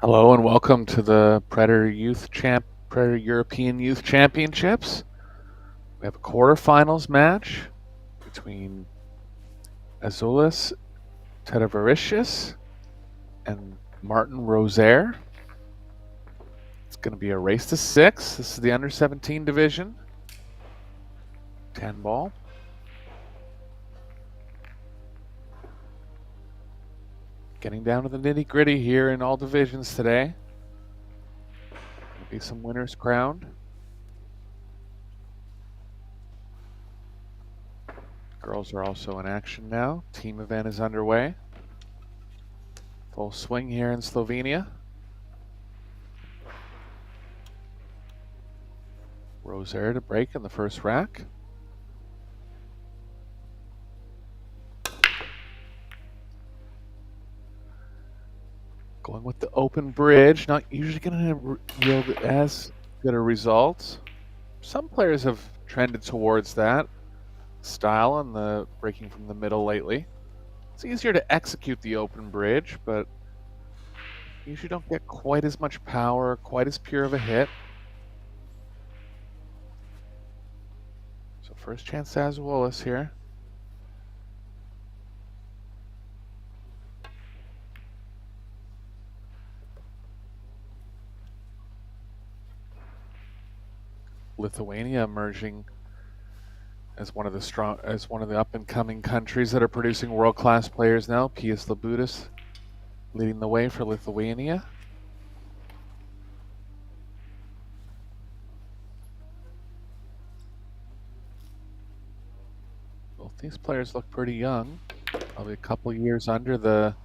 Hello and welcome to the Predator European Youth Championships. We have a quarterfinals match between Azulis Tedevicius and Martin Rosair. It's going to be a race to 6. This is the under 17 division. 10 ball. Getting down to the nitty-gritty here in all divisions today. There'll be some winners crowned. Girls are also in action now. Team event is underway. Full swing here in Slovenia. Rosair to break in the first rack. Going with the open bridge, not usually going to yield as good a result. Some players have trended towards that style on the breaking from the middle lately. It's easier to execute the open bridge, but you usually don't get quite as much power, quite as pure of a hit. So first chance to Azulis here. Lithuania emerging as one of the up-and-coming countries that are producing world-class players now. Pius Labutis leading the way for Lithuania. Both these players look pretty young, probably a couple years under the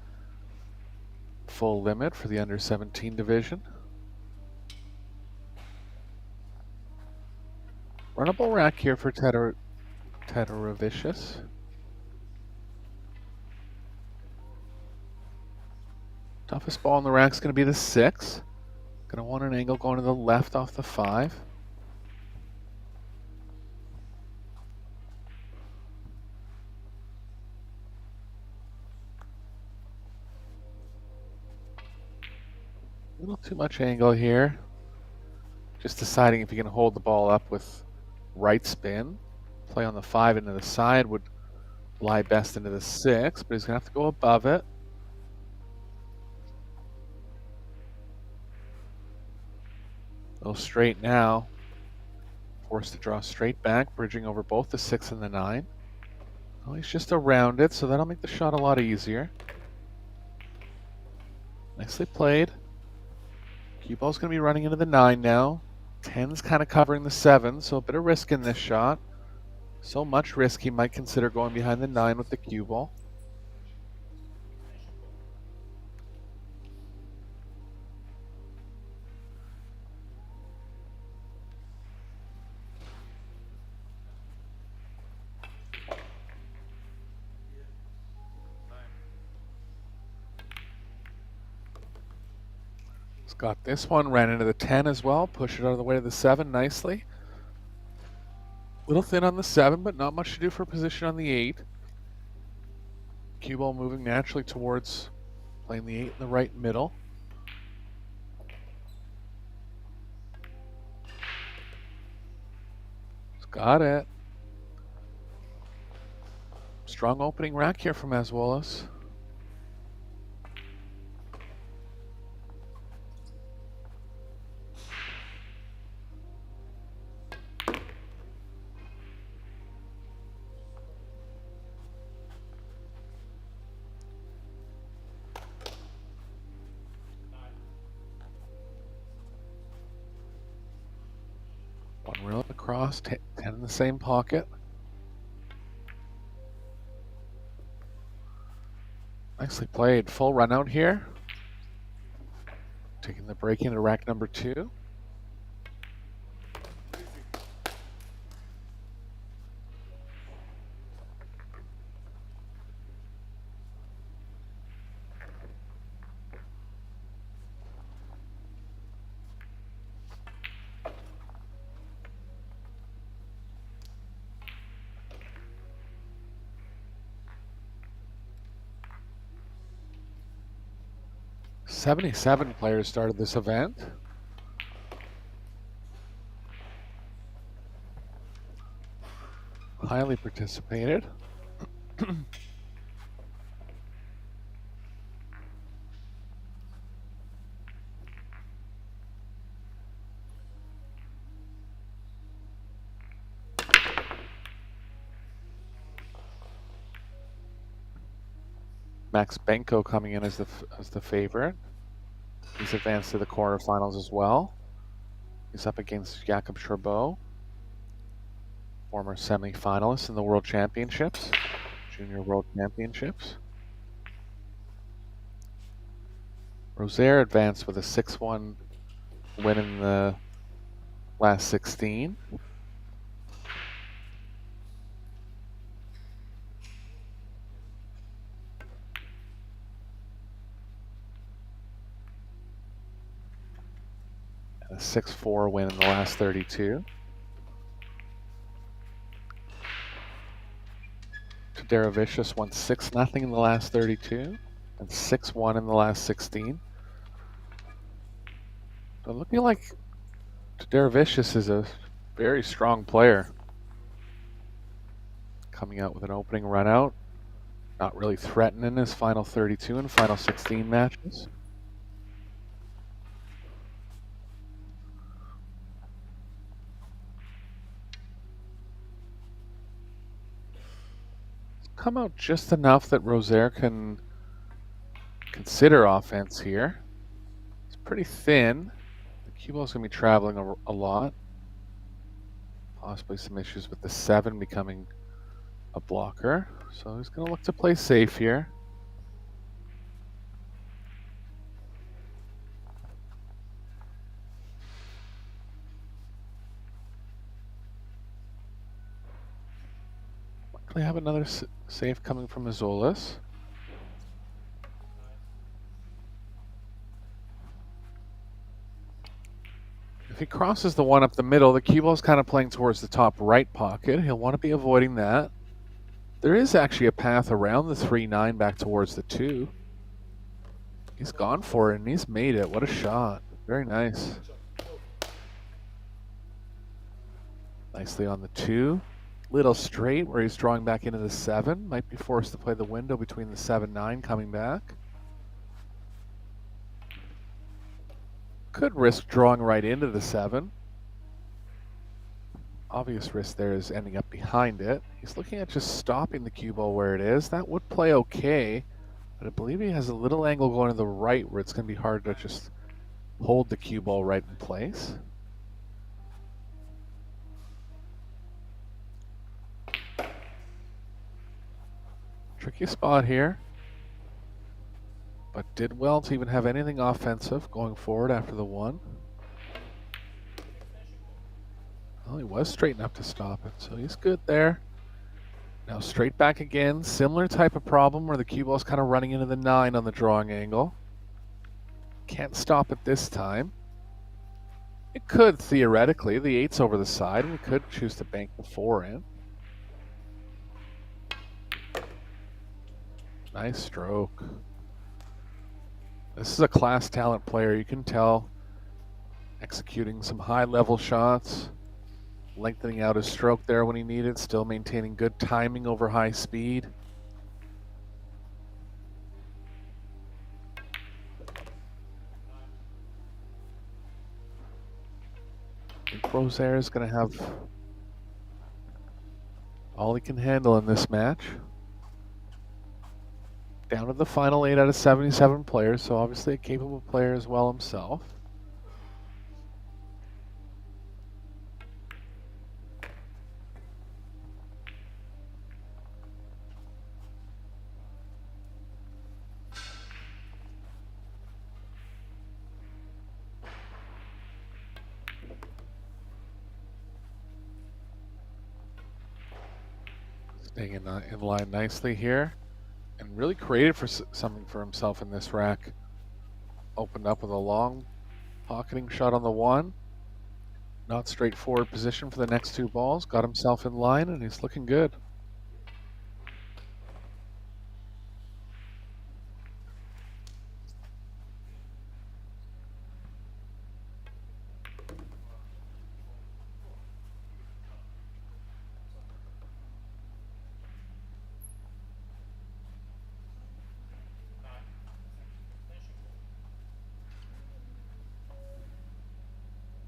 full limit for the under 17 division. Runnable rack here for Tedevicius. Toughest ball in the rack is going to be the 6. Going to want an angle going to the left off the 5. A little too much angle here. Just deciding if you can hold the ball up with right spin. Play on the 5 into the side would lie best into the 6, but he's going to have to go above it. A little straight now. Forced to draw straight back, bridging over both the 6 and the 9. Well, he's just around it, so that'll make the shot a lot easier. Nicely played. Cue ball's going to be running into the 9 now. 10's kind of covering the 7, so a bit of risk in this shot. So much risk he might consider going behind the 9 with the cue ball. He's got this one, ran into the 10 as well, pushed it out of the way to the 7 nicely. Little thin on the 7, but not much to do for position on the 8. Cue ball moving naturally towards playing the 8 in the right middle. He's got it. Strong opening rack here from Azulis. One real across, 10 in the same pocket. Nicely played. Full run out here. Taking the break into rack number 2. 77 players started this event. Highly participated. Max Benko coming in as the favorite. He's advanced to the quarterfinals as well. He's up against Jakob Scherbo, former semi-finalist in the World Championships, Junior World Championships. Rosair advanced with a 6-1 win in the last 16. And a 6-4 win in the last 32. Tadeusz won 6-0 in the last 32 and 6-1 in the last 16. So looking like Tadeusz is a very strong player. Coming out with an opening run out. Not really threatening his final 32 and final 16 matches. Come out just enough that Rosair can consider offense here. It's pretty thin. The cue ball's going to be traveling a lot. Possibly some issues with the 7 becoming a blocker. So he's going to look to play safe here. Likely have another save coming from Azolis. If he crosses the 1 up the middle, the cue ball's kind of playing towards the top right pocket. He'll want to be avoiding that. There is actually a path around the 3-9 back towards the 2. He's gone for it and he's made it. What a shot. Very nice. Nicely on the 2. Little straight where he's drawing back into the 7. Might be forced to play the window between the 7-9 coming back. Could risk drawing right into the 7. Obvious risk there is ending up behind it. He's looking at just stopping the cue ball where it is. That would play okay, but I believe he has a little angle going to the right where it's going to be hard to just hold the cue ball right in place. Tricky spot here, but did well to even have anything offensive going forward after the 1. Well, he was straight enough to stop it, so he's good there. Now straight back again, similar type of problem where the cue ball's kind of running into the 9 on the drawing angle. Can't stop it this time. It could, theoretically. The 8's over the side, and we could choose to bank the 4 in. Nice stroke. This is a class talent player, you can tell. Executing some high-level shots. Lengthening out his stroke there when he needed, still maintaining good timing over high speed. I think Rosair is going to have all he can handle in this match. Down to the final 8 out of 77 players, so obviously a capable player as well himself. Staying in line nicely here, and really created for something for himself in this rack. Opened up with a long pocketing shot on the 1. Not straightforward position for the next 2 balls. Got himself in line, and he's looking good.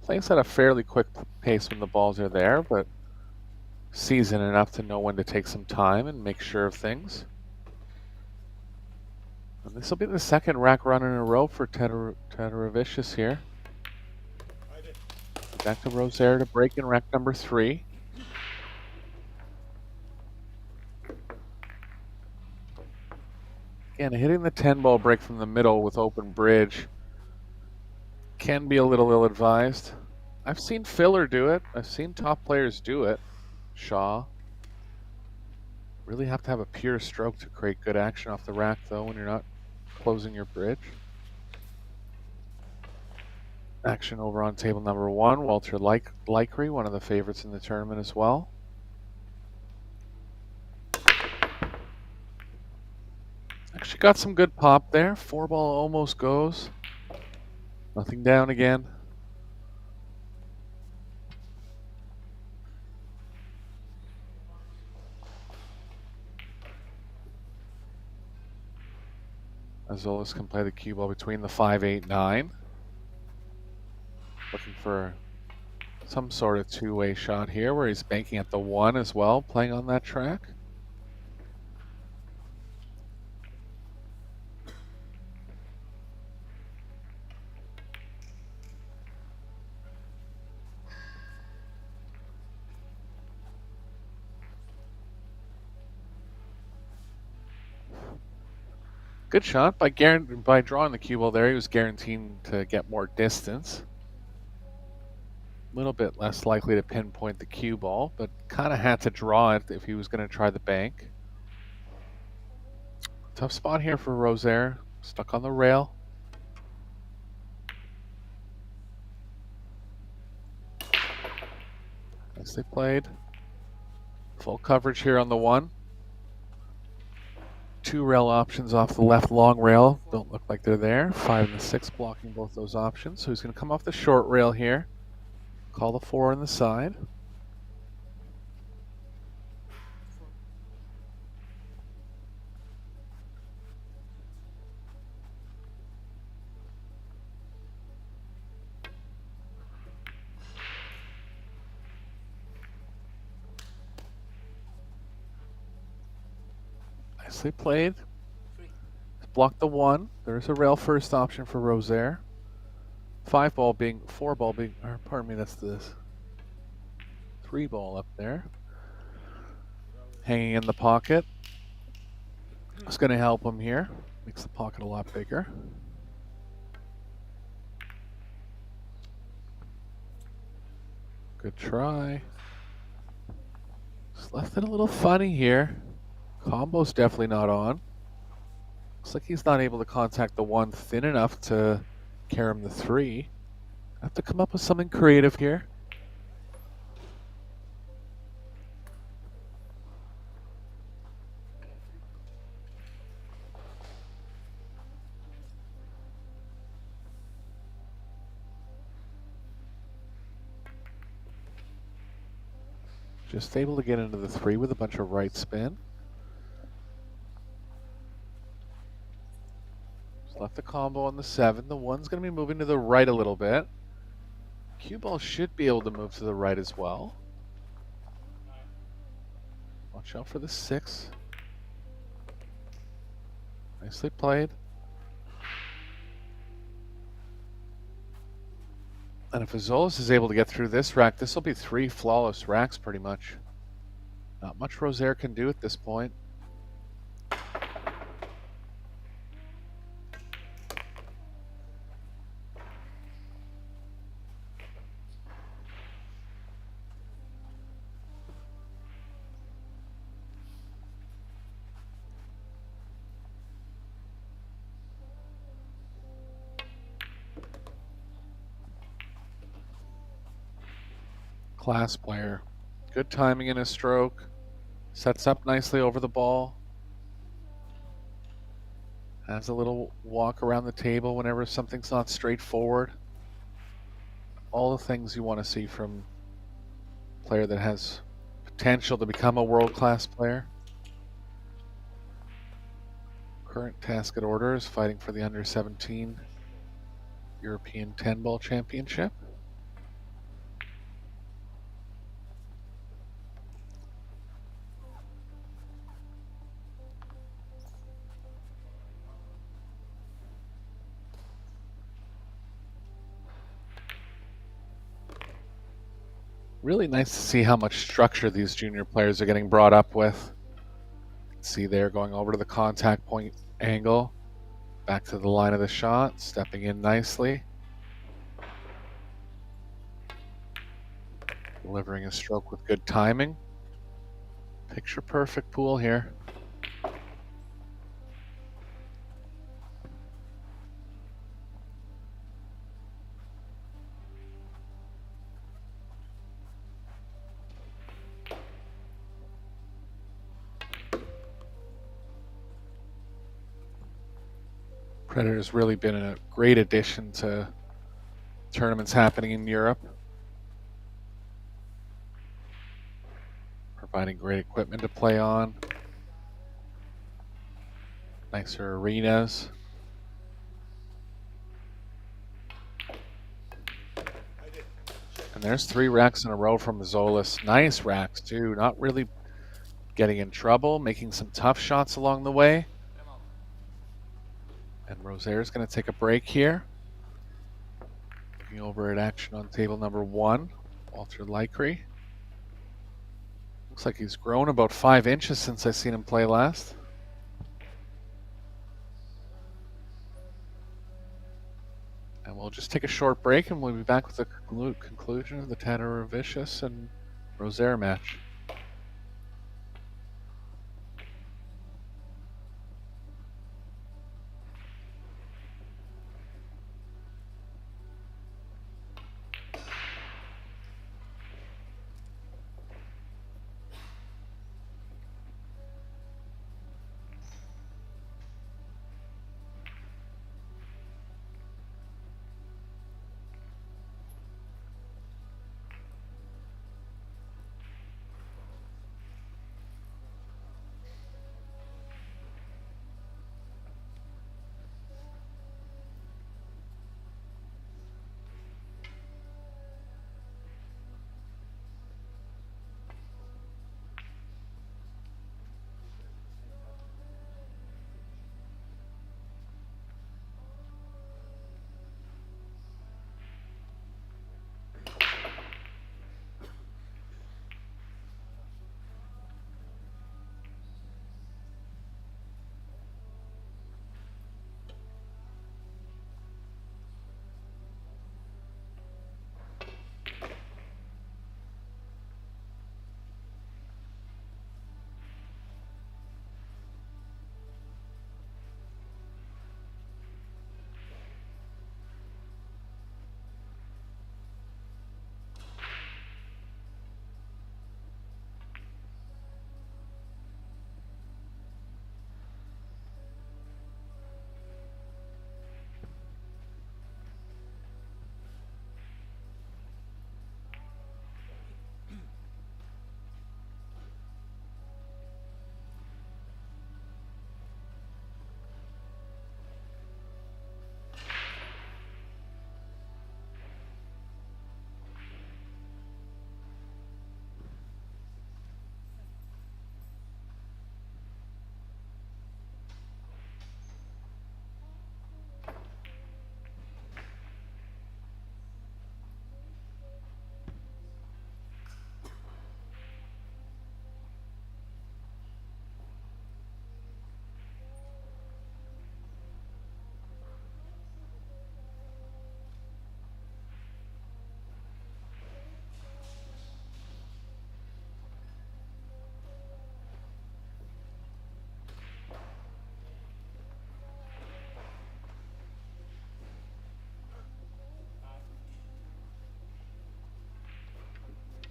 Plays at a fairly quick pace when the balls are there, but seasoned enough to know when to take some time and make sure of things. And this will be the second rack run in a row for Tedorovic here. Back to Rosair to break in rack number 3. Again, hitting the 10-ball break from the middle with open bridge can be a little ill-advised. I've seen Filler do it. I've seen top players do it. Shaw. Really have to have a pure stroke to create good action off the rack, though, when you're not closing your bridge. Action over on table number 1. Walter Likry, one of the favorites in the tournament as well. Actually got some good pop there. 4-ball almost goes. Nothing down again. Azolis can play the cue ball between the 5, 8, 9. Looking for some sort of two-way shot here where he's banking at the 1 as well, playing on that track. Good shot. By drawing the cue ball there, he was guaranteeing to get more distance. A little bit less likely to pinpoint the cue ball, but kind of had to draw it if he was going to try the bank. Tough spot here for Rosair. Stuck on the rail. Nicely played. Full coverage here on the 1. 2 rail options off the left long rail. Don't look like they're there. 5 and the 6 blocking both those options. So he's going to come off the short rail here. Call the 4 on the side. Nicely played. Block the 1. There's a rail first option for Rosair. 4-ball being, or pardon me, that's this 3-ball up there. Hanging in the pocket. It's going to help him here. Makes the pocket a lot bigger. Good try. Just left it a little funny here. Combo's definitely not on. Looks like he's not able to contact the 1 thin enough to carry him the 3. Have to come up with something creative here. Just able to get into the 3 with a bunch of right spin. Just left the combo on the 7. The 1's going to be moving to the right a little bit. Cue ball should be able to move to the right as well. Watch out for the 6. Nicely played. And if Azolis is able to get through this rack, this will be 3 flawless racks pretty much. Not much Rosair can do at this point. Class player. Good timing in his stroke. Sets up nicely over the ball. Has a little walk around the table whenever something's not straightforward. All the things you want to see from a player that has potential to become a world-class player. Current task at order is fighting for the under-17 European 10-ball championship. Really nice to see how much structure these junior players are getting brought up with. See there, going over to the contact point angle, back to the line of the shot, stepping in nicely, delivering a stroke with good timing. Picture perfect pool here. Predator's really been a great addition to tournaments happening in Europe, providing great equipment to play on, nicer arenas. And there's 3 racks in a row from Azolis. Nice racks too, not really getting in trouble, making some tough shots along the way. And Rosair is going to take a break here. Looking over at action on table number 1, Walter Likry. Looks like he's grown about 5 inches since I've seen him play last. And we'll just take a short break and we'll be back with the conclusion of the Tatarovicius and Rosair match.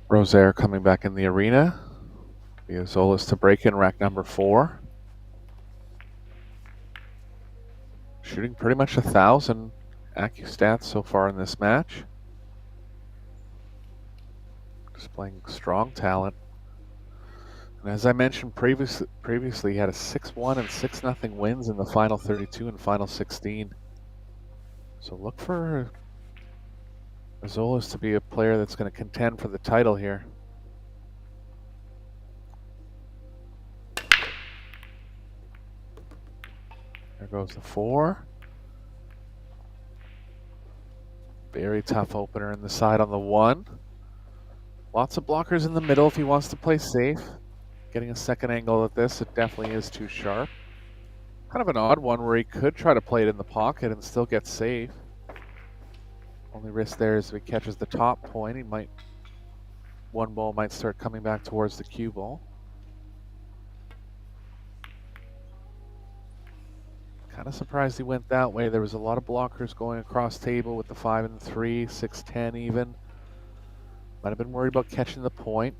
Rosair coming back in the arena. Azolis to break in rack number 4. Shooting pretty much 1,000 AccuStats so far in this match. Displaying strong talent. And as I mentioned previously, he had a 6-1 and 6-0 wins in the final 32 and final 16. So look for Azolis to be a player that's going to contend for the title here. There goes the 4. Very tough opener in the side on the 1. Lots of blockers in the middle if he wants to play safe. Getting a second angle at this, it definitely is too sharp. Kind of an odd one where he could try to play it in the pocket and still get safe. Only risk there is if he catches the top point, one ball might start coming back towards the cue ball. Kind of surprised he went that way. There was a lot of blockers going across table with the 5 and 3, 6-10 even. Might have been worried about catching the point.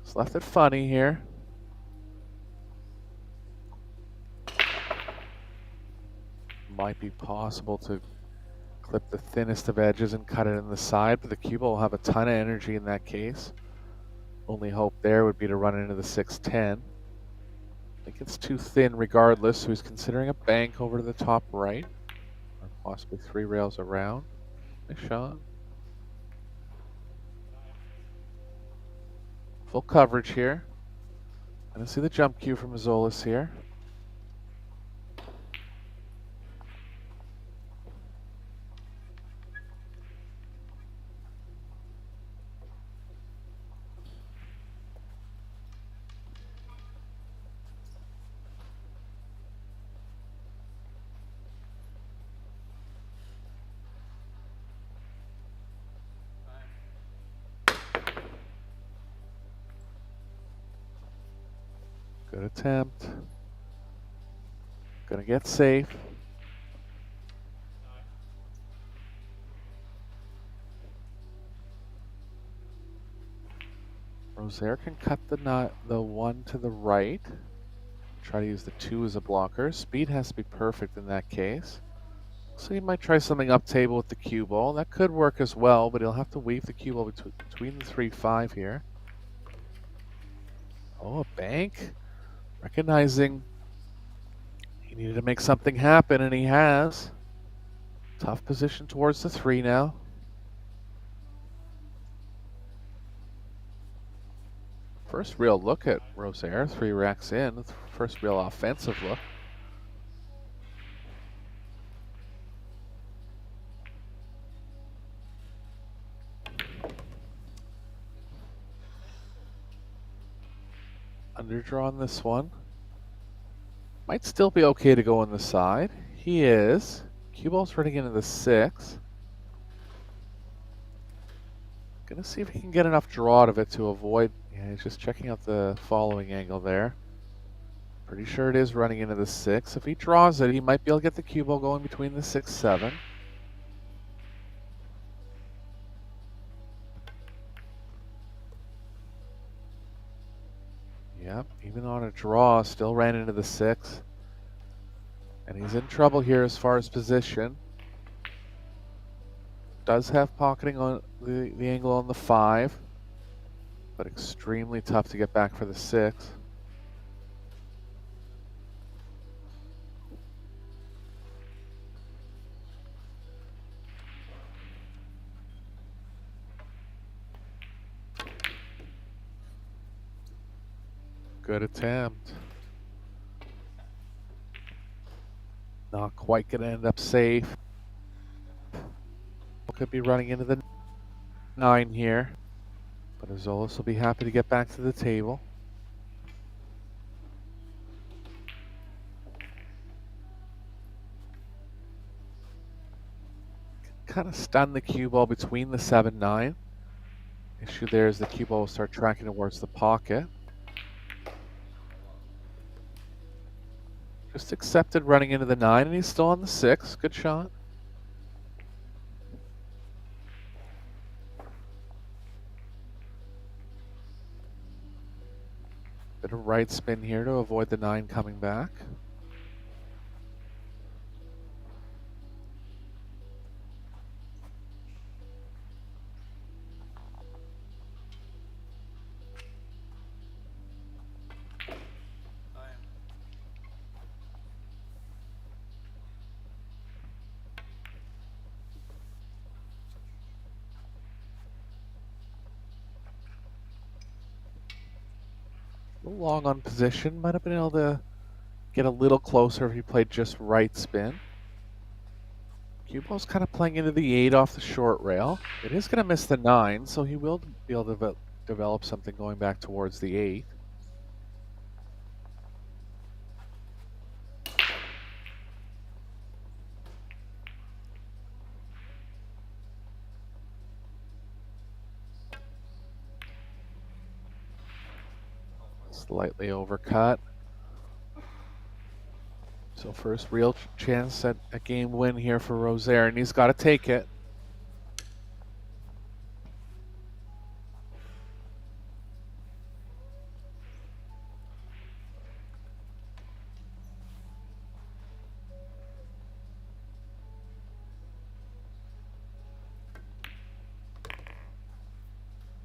Just left it funny here. Might be possible to clip the thinnest of edges and cut it in the side, but the cue ball will have a ton of energy in that case. Only hope there would be to run into the 6-10. I think it's too thin regardless, so he's considering a bank over to the top right, or possibly 3 rails around. Nice shot. Full coverage here. Gonna see the jump cue from Azolis here. Good attempt. Gonna get safe. Rosair can cut the 1 to the right. Try to use the 2 as a blocker. Speed has to be perfect in that case. So he might try something up table with the cue ball. That could work as well, but he'll have to weave the cue ball between the 3-5 here. Oh, a bank. Recognizing he needed to make something happen, and he has. Tough position towards the 3 now. First real look at Rosair, 3 racks in. First real offensive look. Underdraw on this one. Might still be okay to go on the side. He is. Cue ball's running into the 6. Gonna see if he can get enough draw out of it to avoid. Yeah, he's just checking out the following angle there. Pretty sure it is running into the 6. If he draws it, he might be able to get the cue ball going between the 6-7. Yep, even on a draw, still ran into the 6. And he's in trouble here as far as position. Does have pocketing on the angle on the 5, but extremely tough to get back for the 6. Good attempt. Not quite going to end up safe. Could be running into the 9 here, but Azolis will be happy to get back to the table. Kind of stun the cue ball between the 7-9. Issue there is the cue ball will start tracking towards the pocket. Just accepted running into the 9, and he's still on the 6. Good shot. Bit of right spin here to avoid the 9 coming back. A little long on position. Might have been able to get a little closer if he played just right spin. Cue ball's kind of playing into the 8 off the short rail. It is going to miss the 9, so he will be able to develop something going back towards the 8. Slightly overcut. So first real chance at a game win here for Rosair, and he's got to take it.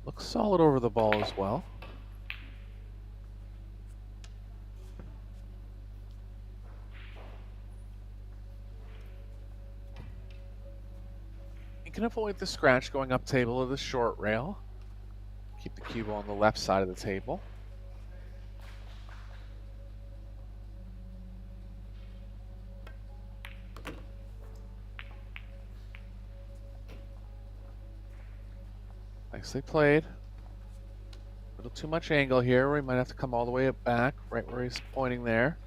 Looks solid over the ball as well. You can avoid the scratch going up table of the short rail. Keep the cue ball on the left side of the table. Nicely played. A little too much angle here. We might have to come all the way back, right where he's pointing there.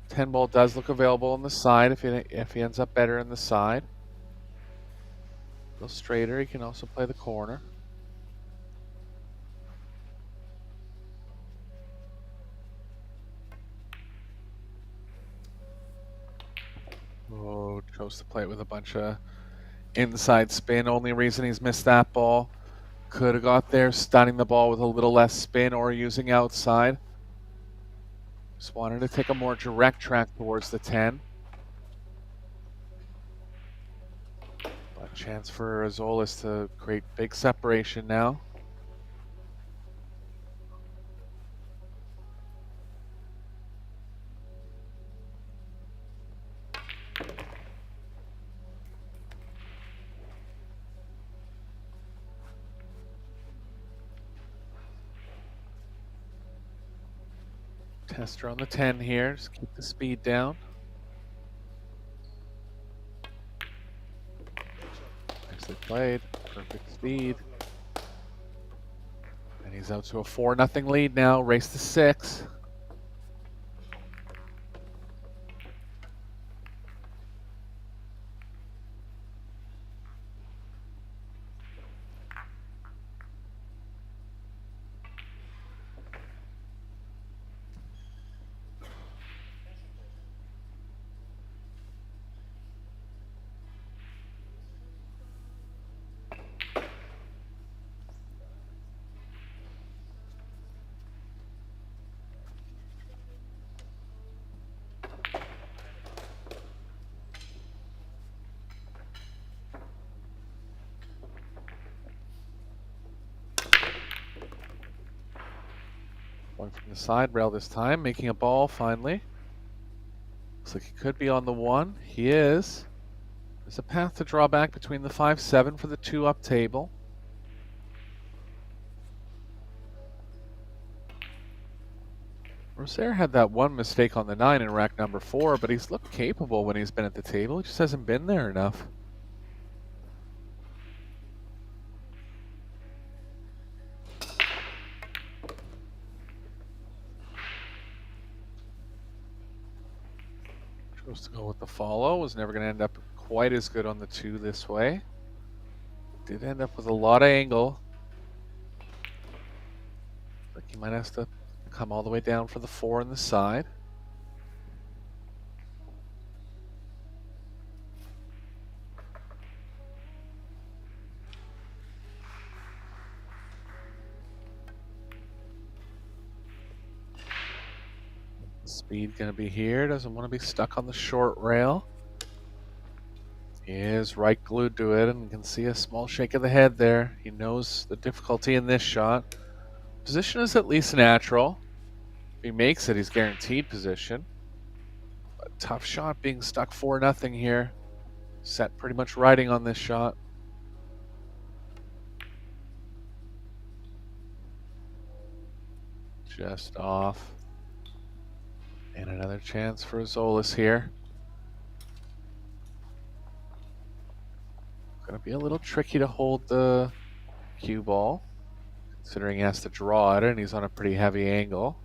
10 ball does look available on the side if he ends up better in the side. A little straighter, he can also play the corner. Oh, chose to play it with a bunch of inside spin. Only reason he's missed that ball. Could have got there, stunning the ball with a little less spin or using outside. Just wanted to take a more direct track towards the 10. But chance for Azolis to create big separation now. Tester on the 10 here, just keep the speed down. Nicely played, perfect speed. And he's out to a 4-0 lead now, race to 6. Going from the side rail this time, making a ball finally. Looks like he could be on the 1. He is. There's a path to draw back between the 5-7 for the 2 up table. Rosair had that one mistake on the 9 in rack number 4, but he's looked capable when he's been at the table. He just hasn't been there enough. Chose to go with the follow. Was never going to end up quite as good on the 2 this way. Did end up with a lot of angle. Like he might have to come all the way down for the 4 on the side. Speed going to be here. Doesn't want to be stuck on the short rail. He is right glued to it, and you can see a small shake of the head there. He knows the difficulty in this shot. Position is at least natural. If he makes it, he's guaranteed position. But tough shot being stuck 4-0 here. Set pretty much riding on this shot. Just off. And another chance for Azolis here. Gonna be a little tricky to hold the cue ball, considering he has to draw at it and he's on a pretty heavy angle.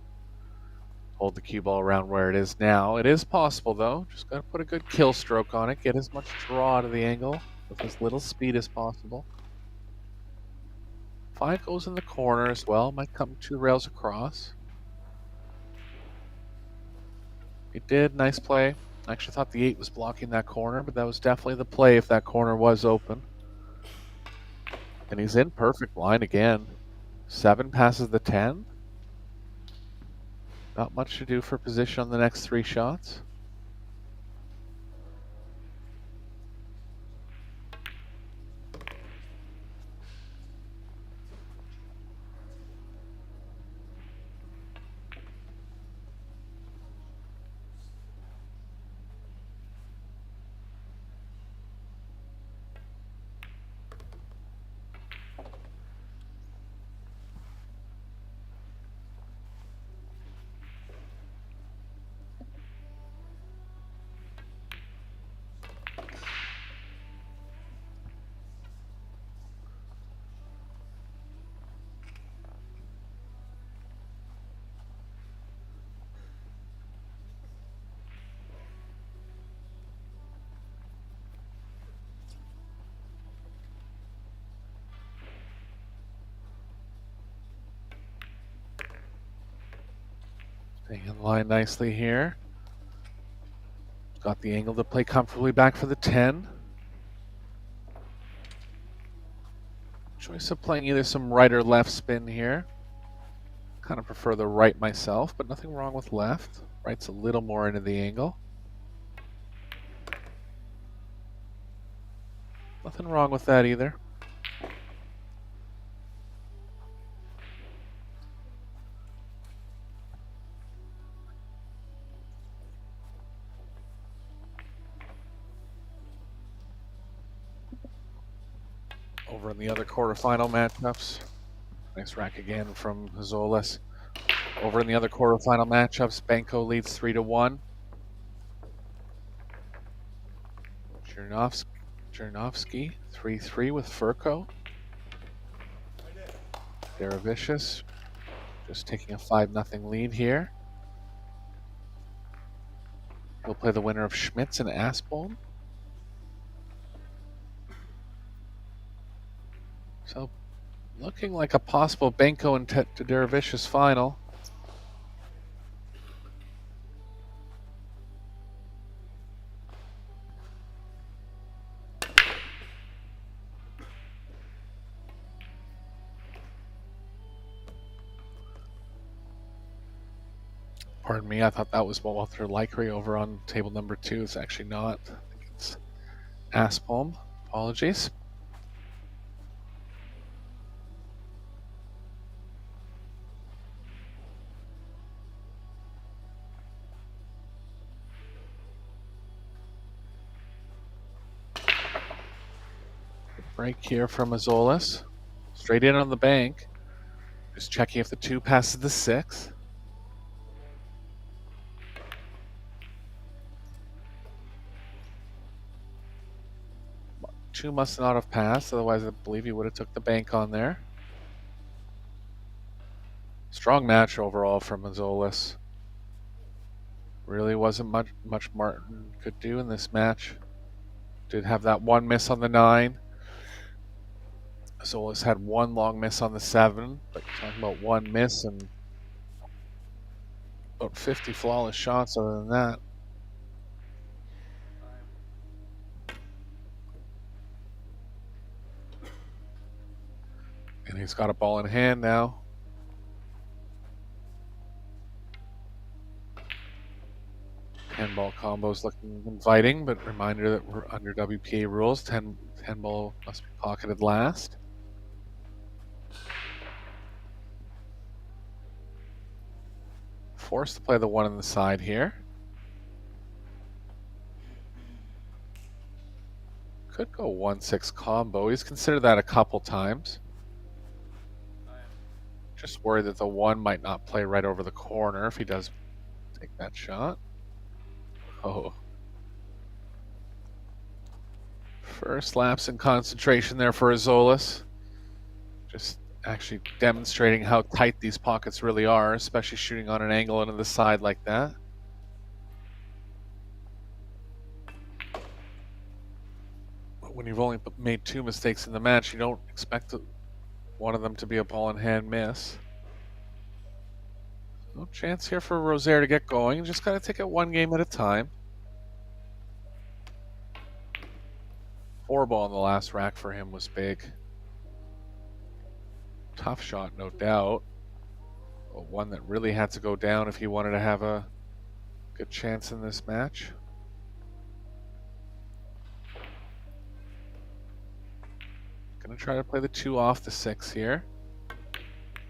Hold the cue ball around where it is now. It is possible though. Just gotta put a good kill stroke on it, get as much draw out of the angle with as little speed as possible. 5 goes in the corner as well, might come 2 rails across. It did, nice play. I actually thought the 8 was blocking that corner, but that was definitely the play if that corner was open. And he's in perfect line again. 7 passes the 10. Not much to do for position on the next 3 shots. Staying in line nicely here. Got the angle to play comfortably back for the 10. Choice of playing either some right or left spin here. Kind of prefer the right myself, but nothing wrong with left. Right's a little more into the angle. Nothing wrong with that either. Over in the other quarterfinal matchups. Nice rack again from Zolas. Over in the other quarterfinal matchups, Benko leads 3-1. Chernovsky 3-3 with Furco. Derevicius just taking a 5-0 lead here. He'll play the winner of Schmitz and Aspholm. So, looking like a possible Benko and Derevicius final. Pardon me, I thought that was Walter Likary over on table number 2. It's actually not. I think it's Aspholm. Apologies. Break here from Azolas. Straight in on the bank. Just checking if the 2 passes the 6. Two must not have passed, otherwise I believe he would have took the bank on there. Strong match overall from Azolas. Really wasn't much Martin could do in this match. Did have that 1 miss on the 9. Azolas had 1 long miss on the 7, but talking about 1 miss and about 50 flawless shots other than that. And he's got a ball in hand now. Handball combos looking inviting, but reminder that we're under WPA rules. 10 ball must be pocketed last. Forced to play the 1 on the side here. Could go 1-6 combo. He's considered that a couple times. Just worried that the 1 might not play right over the corner if he does take that shot. Oh. First lapse in concentration there for Azolis. Just actually demonstrating how tight these pockets really are, especially shooting on an angle into the side like that. But when you've only made 2 mistakes in the match, you don't expect one of them to be a ball in hand miss. No chance here for Rosair to get going. You just gotta take it one game at a time. 4 ball in the last rack for him was big. Tough shot, no doubt. But one that really had to go down if he wanted to have a good chance in this match. Gonna try to play the 2 off the 6 here.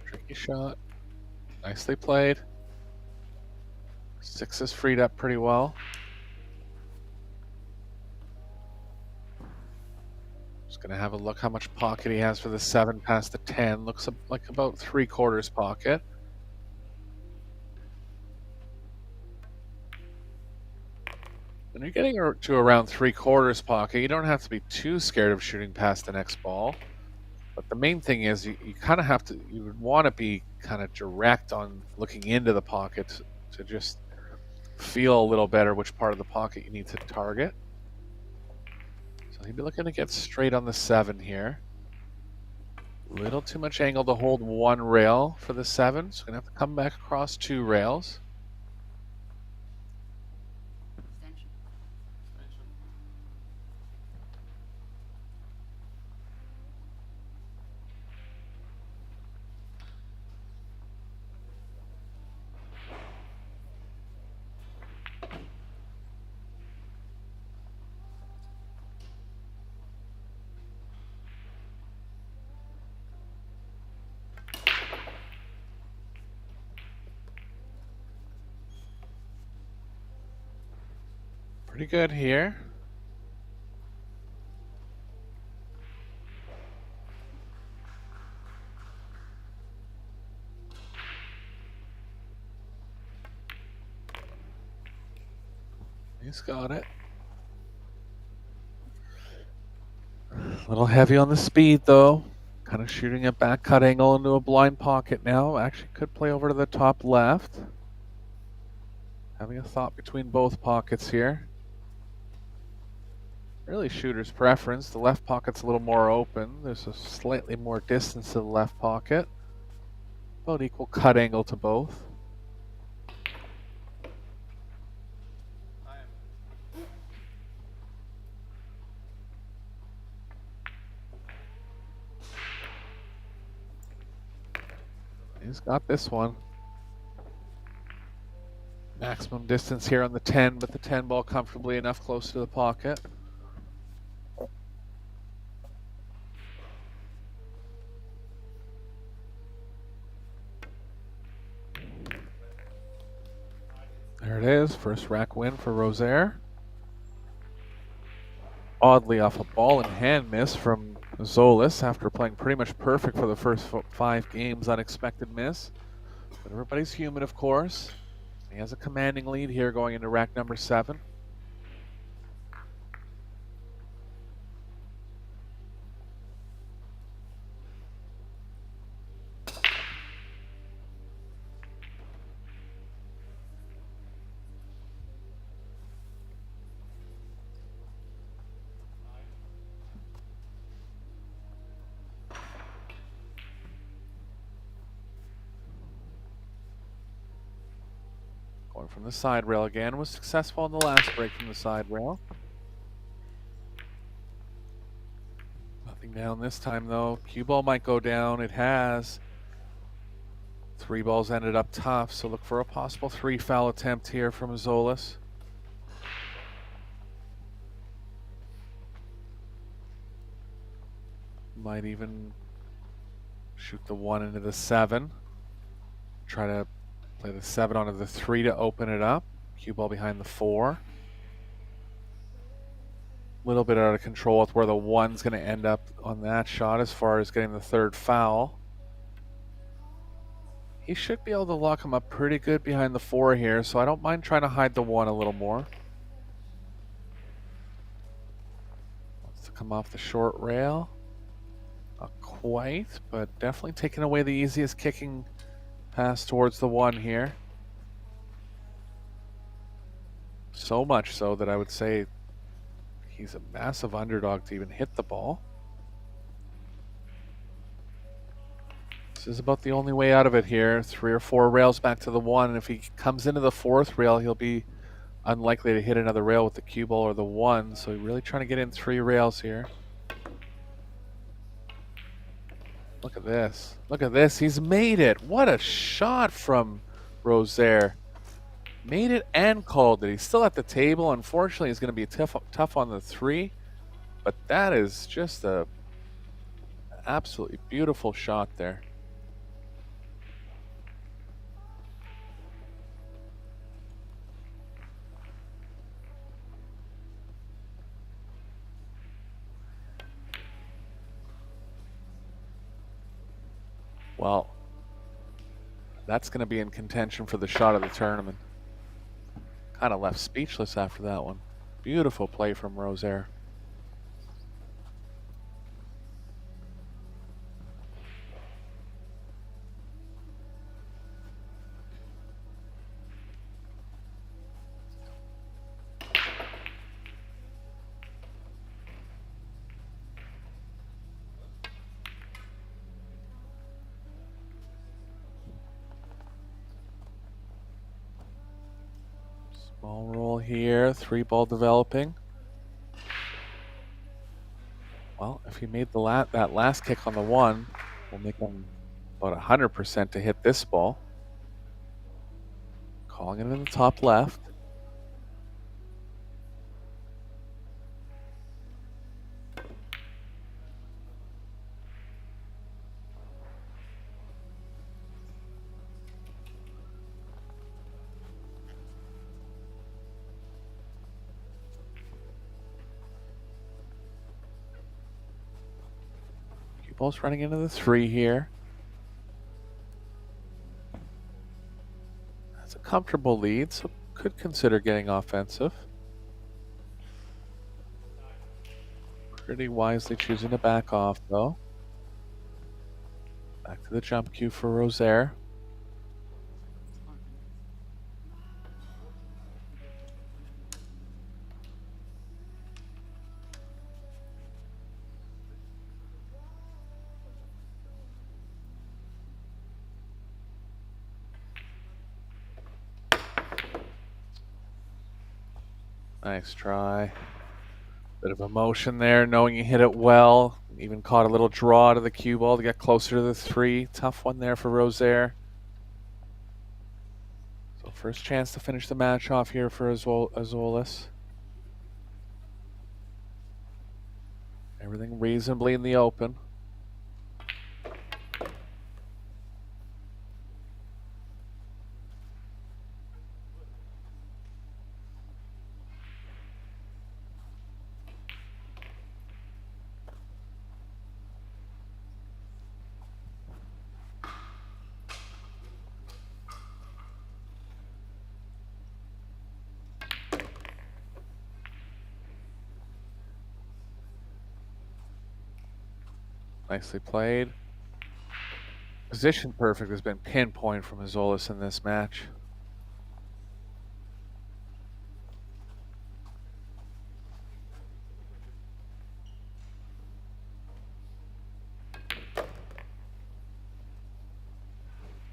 Tricky shot. Nicely played. 6 is freed up pretty well. Just gonna have a look how much pocket he has for the 7 past the 10. Looks like about 3/4 pocket. When you're getting to around 3/4 pocket, you don't have to be too scared of shooting past the next ball. But the main thing is you kind of have to, you would want to be kind of direct on looking into the pocket to just feel a little better which part of the pocket you need to target. So he'd be looking to get straight on the 7 here. A little too much angle to hold 1 rail for the 7, so gonna have to come back across 2 rails. Pretty good here. He's got it. A little heavy on the speed though. Kind of shooting a back cut angle into a blind pocket now. Actually could play over to the top left. Having a thought between both pockets here. Really shooter's preference. The left pocket's a little more open. There's a slightly more distance to the left pocket. About equal cut angle to both. He's got this one. Maximum distance here on the 10, but the 10 ball comfortably enough close to the pocket. There it is, first rack win for Rosair. Oddly off a ball and hand miss from Zolis after playing pretty much perfect for the first 5 games, unexpected miss. But everybody's human, of course. He has a commanding lead here going into rack number 7. Going from the side rail again, was successful on the last break from the side rail. Nothing down this time though. Cue ball might go down. It has. 3 balls ended up tough, so look for a possible 3 foul attempt here from Azolis. Might even shoot the 1 into the 7. Try to play the 7 onto the 3 to open it up. Cue ball behind the 4. A little bit out of control with where the 1's going to end up on that shot as far as getting the 3rd foul. He should be able to lock him up pretty good behind the 4 here, so I don't mind trying to hide the 1 a little more. Wants to come off the short rail. Not quite, but definitely taking away the easiest kicking pass towards the one here. So much so that I would say he's a massive underdog to even hit the ball. This is about the only way out of it here. 3 or 4 rails back to the one, and if he comes into the 4th rail, he'll be unlikely to hit another rail with the cue ball or the one, so really trying to get in 3 rails here. Look at this. Look at this. He's made it. What a shot from Rosair. Made it and called it. He's still at the table. Unfortunately, he's going to be tough on the 3, but that is just a absolutely beautiful shot there. Well, that's going to be in contention for the shot of the tournament. Kind of left speechless after that one. Beautiful play from Rosair. Small roll here, 3-ball developing. Well, if he made that last kick on the one, we'll make him about 100% to hit this ball. Calling it in the top left. Ball's running into the 3 here. That's a comfortable lead, so could consider getting offensive. Pretty wisely choosing to back off, though. Back to the jump cue for Rosair. Nice try. Bit of emotion there, knowing you hit it well. Even caught a little draw to the cue ball to get closer to the 3. Tough one there for Rosair. So first chance to finish the match off here for Azolis. Everything reasonably in the open. Nicely played. Position perfect has been pinpoint from Azolis in this match.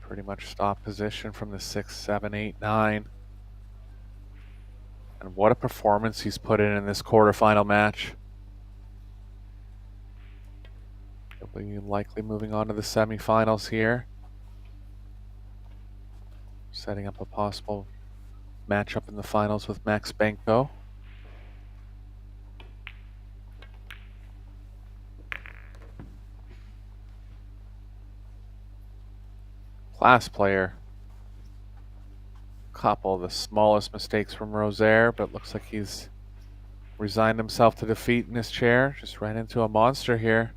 Pretty much stop position from the 6, 7, 8, 9. And what a performance he's put in this quarterfinal match. He'll be likely moving on to the semifinals here. Setting up a possible matchup in the finals with Max Benko. Class player. Couple of the smallest mistakes from Rosair, but looks like he's resigned himself to defeat in his chair. Just ran into a monster here.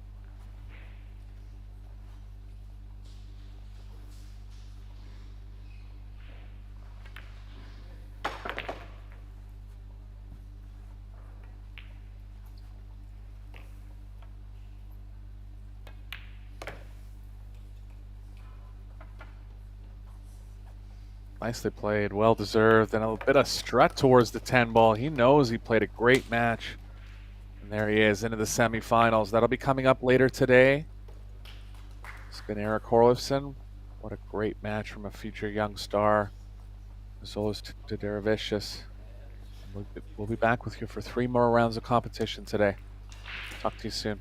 Nicely played, well deserved, and a bit of strut towards the 10 ball. He knows he played a great match. And there he is into the semifinals. That'll be coming up later today. Spin Erik Horlifson. What a great match from a future young star. Zolos to Derevicius. We'll be back with you for 3 more rounds of competition today. Talk to you soon.